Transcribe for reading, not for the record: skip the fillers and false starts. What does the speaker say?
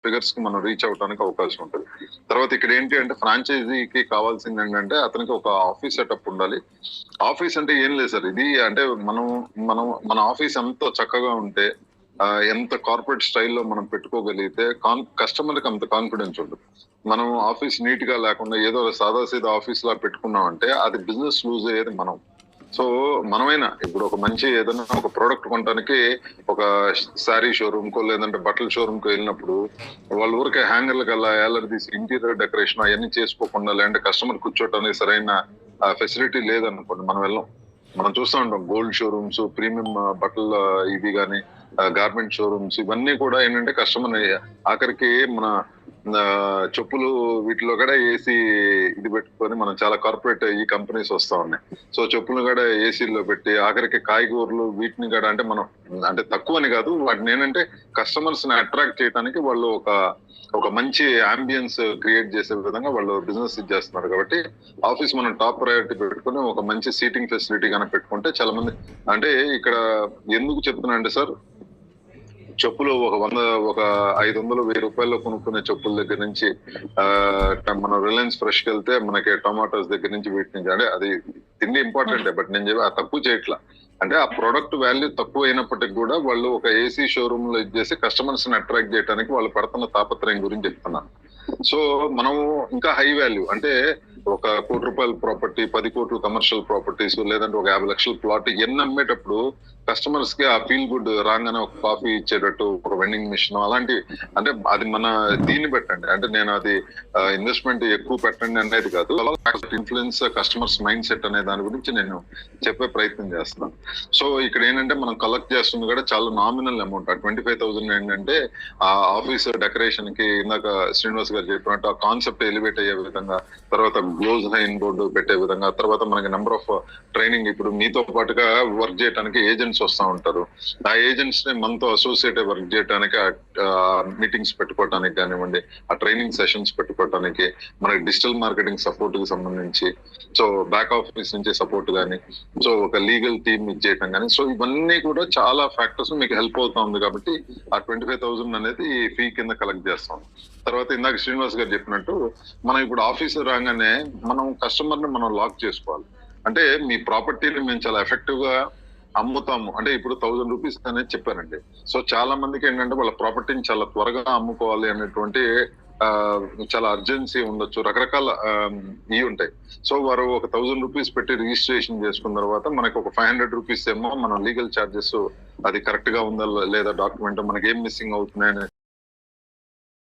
Figures కి మనం reach అవడానికి అవకాశం ఉంటుంది. తర్వాత ఇక్కడ ఏంటి అంటే ఫ్రాంచైజీకి కావాల్సింది ఏంటంటే అతనికి ఒక ఆఫీస్ సెటప్ ఉండాలి. ఆఫీస్ అంటే ఏం లేదు సార్, ఇది అంటే మనం మనం మన ఆఫీస్ ఎంత చక్కగా ఉంటే ఎంత కార్పొరేట్ స్టైల్లో మనం పెట్టుకోగలిగితే కస్టమర్ కి అంత కాన్ఫిడెన్స్ ఉంటుంది. మనం ఆఫీస్ నీట్ గా లేకుండా ఏదో సాదాసీదా ఆఫీస్ లా పెట్టుకున్నామంటే అది బిజినెస్ లూజ్ అయ్యేది మనం. సో మనమైనా ఇప్పుడు ఒక మంచి ఏదైనా ఒక ప్రోడక్ట్ కొనడానికి ఒక శారీ షోరూమ్ కో లేదంటే బట్టల షోరూమ్ కో వెళ్ళినప్పుడు వాళ్ళ ఊరికే హ్యాంగర్లకు అలా ఏలర్ ఇంటీరియర్ డెకరేషన్ అవన్నీ చేసుకోకుండా లేదంటే కస్టమర్ కూర్చోటానికి సరైన ఫెసిలిటీ లేదనుకోండి మనం వెళ్ళాం. మనం చూస్తూ ఉంటాం గోల్డ్ షోరూమ్స్, ప్రీమియం బట్టల ఇది కానీ గార్మెంట్ షోరూమ్స్, ఇవన్నీ కూడా ఏంటంటే కస్టమర్ ఆఖరికి మన చెప్పులు వీటిలో కూడా ఏసీ ఇది పెట్టుకొని మనం చాలా కార్పొరేట్ ఈ కంపెనీస్ వస్తా ఉన్నాయి. సో చెప్పులు కూడా ఏసీలో పెట్టి ఆఖరికి కాయగూరలు వీటిని కూడా అంటే మనం అంటే తక్కువని కాదు, వాటిని ఏంటంటే కస్టమర్స్ ని అట్రాక్ట్ చేయడానికి వాళ్ళు ఒక మంచి అంబియన్స్ క్రియేట్ చేసే విధంగా వాళ్ళు బిజినెస్ చేస్తున్నారు. కాబట్టి ఆఫీస్ మనం టాప్ ప్రయారిటీ పెట్టుకుని ఒక మంచి సీటింగ్ ఫెసిలిటీ కనుక పెట్టుకుంటే చాలా మంది అంటే ఇక్కడ ఎందుకు చెప్తున్నా అంటే సార్, చెప్పులు ఒక 500 1000 కొనుక్కునే చెప్పుల దగ్గర నుంచి మనం రిలయన్స్ ఫ్రెష్ కి వెళ్తే మనకి టొమాటోస్ దగ్గర నుంచి వీటి నుంచి అంటే అది తిండి ఇంపార్టెంట్. బట్ నేను చెప్పి తక్కువ చేయట్లా, అంటే ఆ ప్రొడక్ట్ వాల్యూ తక్కువ అయినప్పటికీ కూడా వాళ్ళు ఒక ఏసీ షోరూమ్ లో ఇచ్చేసి కస్టమర్స్ ని అట్రాక్ట్ చేయడానికి వాళ్ళు పడుతున్న తాపత్రయం గురించి చెప్తున్నాను. సో మనం ఇంకా హై వాల్యూ అంటే ఒక ₹1 కోటి ప్రాపర్టీ, 10 కోట్లు కమర్షియల్ ప్రాపర్టీస్, లేదంటే ఒక 50 లక్షల ప్లాట్ ఎన్ని అమ్మేటప్పుడు కస్టమర్స్ కి ఆ ఫీల్ గుడ్ రాగానే ఒక కాఫీ ఇచ్చేటట్టు ఒక వెండింగ్ మిషన్ అలాంటి అంటే అది మన దీన్ని పెట్టండి. అంటే నేను అది ఇన్వెస్ట్మెంట్ ఎక్కువ పెట్టండి అనేది కాదు, ఇన్ఫ్లుయెన్స్ కస్టమర్స్ మైండ్ సెట్ అనే దాని గురించి నేను చెప్పే ప్రయత్నం చేస్తున్నాను. సో ఇక్కడ ఏంటంటే మనం కలెక్ట్ చేస్తుంది కూడా చాలా నామినల్ అమౌంట్. ఆ 25,000 ఏంటంటే ఆ ఆఫీస్ డెకరేషన్ కి ఇందాక శ్రీనివాస్ గారు చెప్పినట్టు ఆ కాన్సెప్ట్ ఎలివేట్ అయ్యే విధంగా, తర్వాత గ్లోజ్ హైన్ బోర్డు పెట్టే విధంగా, తర్వాత మనకి నెంబర్ ఆఫ్ ట్రైనింగ్ ఇప్పుడు మీతో పాటుగా వర్క్ చేయడానికి ఏజెంట్స్ వస్తూ ఉంటారు. ఆ ఏజెంట్స్ ని మనతో అసోసియేట్ వర్క్ చేయడానికి మీటింగ్స్ పెట్టుకోవడానికి కానివ్వండి, ఆ ట్రైనింగ్ సెషన్స్ పెట్టుకోవడానికి, మనకి డిజిటల్ మార్కెటింగ్ సపోర్ట్ కి సంబంధించి సో బ్యాక్ ఆఫీస్ నుంచి సపోర్ట్ కానీ, సో ఒక లీగల్ టీమ్ ఇచ్చేయటం కానీ, సో ఇవన్నీ కూడా చాలా ఫ్యాక్టర్స్ మీకు హెల్ప్ అవుతా ఉంది. కాబట్టి ఆ 25,000 అనేది ఫీ కింద కలెక్ట్ చేస్తాం. తర్వాత ఇందాక శ్రీనివాస్ గారు చెప్పినట్టు మనం ఇప్పుడు ఆఫీస్ రాగానే మనం కస్టమర్ ని మనం లాక్ చేసుకోవాలి. అంటే మీ ప్రాపర్టీని మేము చాలా ఎఫెక్టివ్ గా అమ్ముతాము అంటే ఇప్పుడు ₹1000 అనేది చెప్పారండి. సో చాలా మందికి ఏంటంటే వాళ్ళ ప్రాపర్టీని చాలా త్వరగా అమ్ముకోవాలి అనేటువంటి చాలా అర్జెన్సీ ఉండొచ్చు, రకరకాల ఇవి ఉంటాయి. సో వారు ఒక ₹1000 పెట్టి రిజిస్ట్రేషన్ చేసుకున్న తర్వాత మనకి ఒక ₹500 ఏమో మన లీగల్ ఛార్జెస్ అది కరెక్ట్ గా ఉందా లేదా డాక్యుమెంట్ మనకి ఏం మిస్సింగ్ అవుతున్నాయని